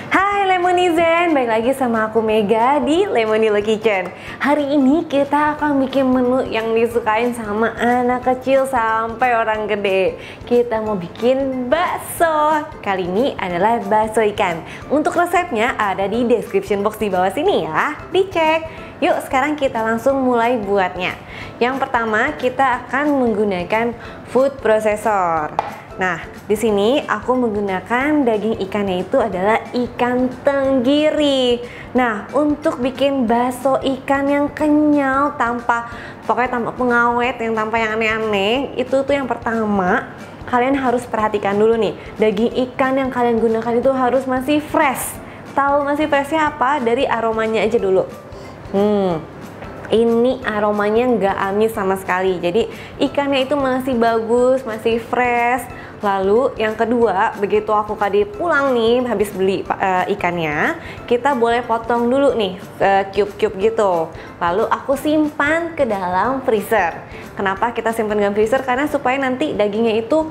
Hai Lemonizen, balik lagi sama aku Mega di Lemonilo Kitchen. Hari ini kita akan bikin menu yang disukain sama anak kecil sampai orang gede. Kita mau bikin bakso. Kali ini adalah bakso ikan. Untuk resepnya ada di description box di bawah sini ya, dicek. Yuk sekarang kita langsung mulai buatnya. Yang pertama kita akan menggunakan food processor. Nah, di sini aku menggunakan daging ikannya itu adalah ikan tenggiri. Nah, untuk bikin bakso ikan yang kenyal pokoknya tanpa pengawet, tanpa yang aneh-aneh, itu tuh yang pertama kalian harus perhatikan dulu nih, daging ikan yang kalian gunakan itu harus masih fresh. Tahu masih freshnya apa? Dari aromanya aja dulu. Ini aromanya nggak amis sama sekali, jadi ikannya itu masih bagus, masih fresh. Lalu yang kedua, begitu aku tadi pulang nih habis beli ikannya, kita boleh potong dulu nih cube-cube gitu. Lalu aku simpan ke dalam freezer. Kenapa kita simpan dalam freezer? Karena supaya nanti dagingnya itu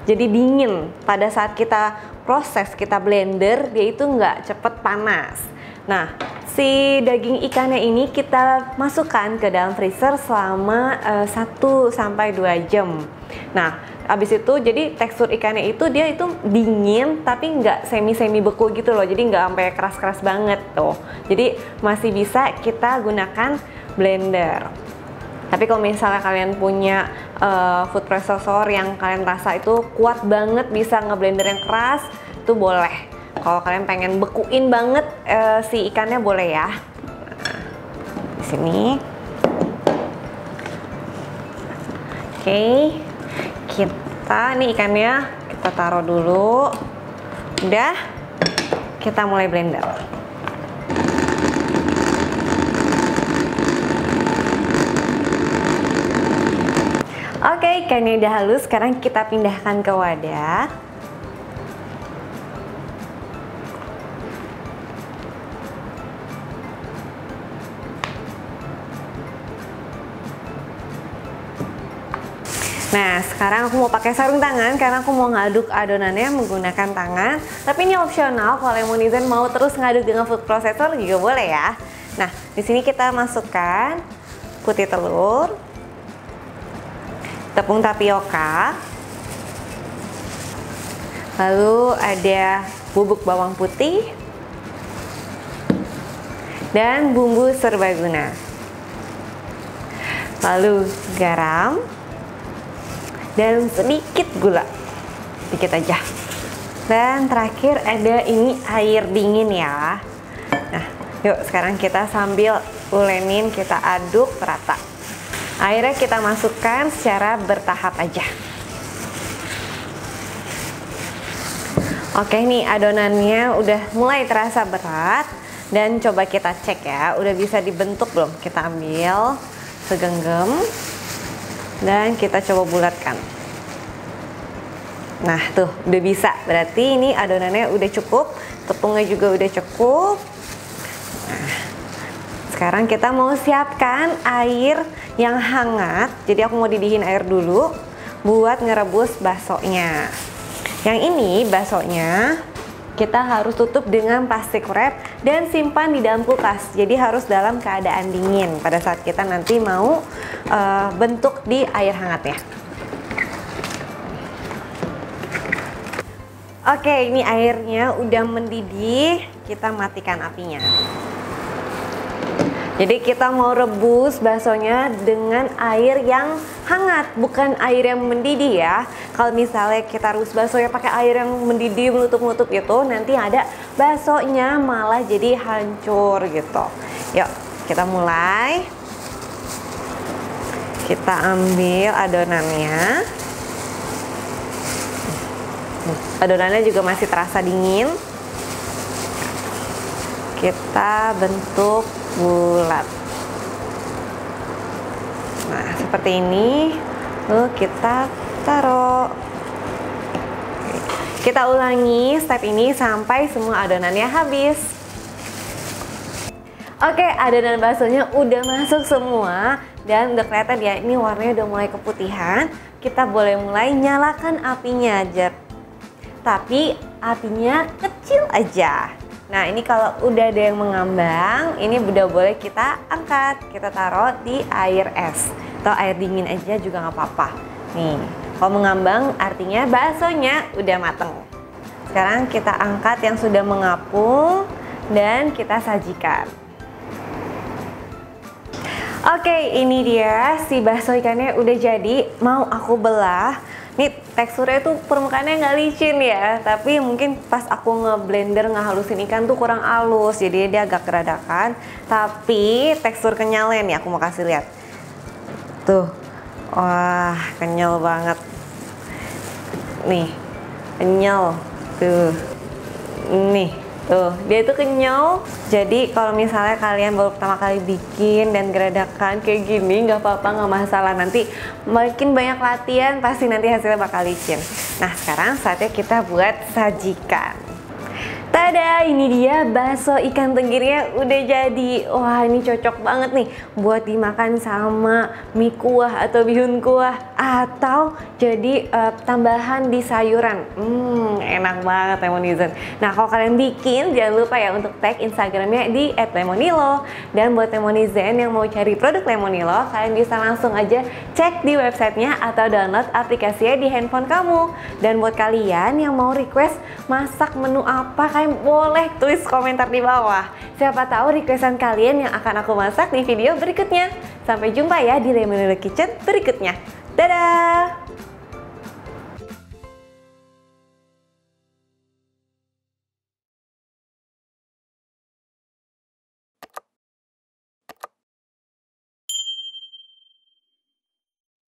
jadi dingin. Pada saat kita proses, kita blender, dia itu nggak cepet panas. Nah, si daging ikannya ini kita masukkan ke dalam freezer selama 1-2 jam. Nah, habis itu jadi tekstur ikannya itu dia itu dingin tapi nggak semi beku gitu loh. Jadi nggak sampai keras-keras banget tuh. Jadi masih bisa kita gunakan blender. Tapi kalau misalnya kalian punya food processor yang kalian rasa itu kuat banget bisa ngeblender yang keras, itu boleh. Kalau kalian pengen bekuin banget si ikannya boleh ya. Nah, di sini. Oke. Kita nih ikannya kita taruh dulu. Udah. Kita mulai blender. Oke, ikannya udah halus. Sekarang kita pindahkan ke wadah. Nah, sekarang aku mau pakai sarung tangan karena aku mau ngaduk adonannya menggunakan tangan. Tapi ini opsional, kalau Lemonizen mau terus ngaduk dengan food processor juga boleh ya. Nah, di sini kita masukkan putih telur, tepung tapioka, lalu ada bubuk bawang putih, dan bumbu serbaguna. Lalu garam, dan sedikit gula, dikit aja. Dan terakhir ada ini air dingin ya. Nah, yuk sekarang kita sambil ulenin, kita aduk rata. Airnya kita masukkan secara bertahap aja. Oke nih, adonannya udah mulai terasa berat. Dan coba kita cek ya, udah bisa dibentuk belum? Kita ambil segenggam dan kita coba bulatkan. Nah tuh udah bisa, berarti ini adonannya udah cukup, tepungnya juga udah cukup. Nah, sekarang kita mau siapkan air yang hangat. Jadi aku mau didihin air dulu buat ngerebus baksonya. Yang ini baksonya kita harus tutup dengan plastik wrap dan simpan di dalam kulkas. Jadi harus dalam keadaan dingin pada saat kita nanti mau bentuk di air hangatnya. Oke, ini airnya udah mendidih, kita matikan apinya. Jadi kita mau rebus baksonya dengan air yang hangat, bukan air yang mendidih ya. Kalau misalnya kita rebus baksonya pakai air yang mendidih, menutup-nutup itu, nanti ada baksonya malah jadi hancur gitu. Yuk, kita mulai. Kita ambil adonannya. Adonannya juga masih terasa dingin. Kita bentuk bulat. Nah, seperti ini. Lalu kita taruh. Kita ulangi step ini sampai semua adonannya habis. Oke, adonan baksonya udah masuk semua dan udah kelihatan ya, ini warnanya udah mulai keputihan. Kita boleh mulai nyalakan apinya aja. Tapi apinya kecil. kecil aja. Nah, ini kalau udah ada yang mengambang, ini udah boleh kita angkat. Kita taruh di air es atau air dingin aja juga nggak apa-apa. Nih, kalau mengambang artinya baksonya udah mateng. Sekarang kita angkat yang sudah mengapung dan kita sajikan. Oke, ini dia si bakso ikannya udah jadi. Mau aku belah. Nih teksturnya tuh permukaannya nggak licin ya, tapi mungkin pas aku ngeblender ngehalusin ikan tuh kurang halus, jadi dia agak geradakan. Tapi tekstur kenyalnya nih aku mau kasih lihat. Tuh, wah kenyal banget. Nih, kenyal. Tuh, nih. Tuh, dia itu kenyal. Jadi kalau misalnya kalian baru pertama kali bikin dan geradakan kayak gini, nggak apa-apa, nggak masalah. Nanti makin banyak latihan, pasti nanti hasilnya bakal licin. Nah, sekarang saatnya kita buat sajikan. Tada, ini dia bakso ikan tenggirinya udah jadi. Wah, ini cocok banget nih buat dimakan sama mie kuah atau bihun kuah, atau jadi tambahan di sayuran. Enak banget Lemonizen. Nah, kalau kalian bikin jangan lupa ya untuk tag Instagramnya di @lemonilo. Dan buat Lemonizen yang mau cari produk Lemonilo, kalian bisa langsung aja cek di websitenya atau download aplikasinya di handphone kamu. Dan buat kalian yang mau request masak menu apa, kalian boleh tulis komentar di bawah. Siapa tahu requestan kalian yang akan aku masak di video berikutnya. Sampai jumpa ya di Lemonilo Kitchen berikutnya. Dadah!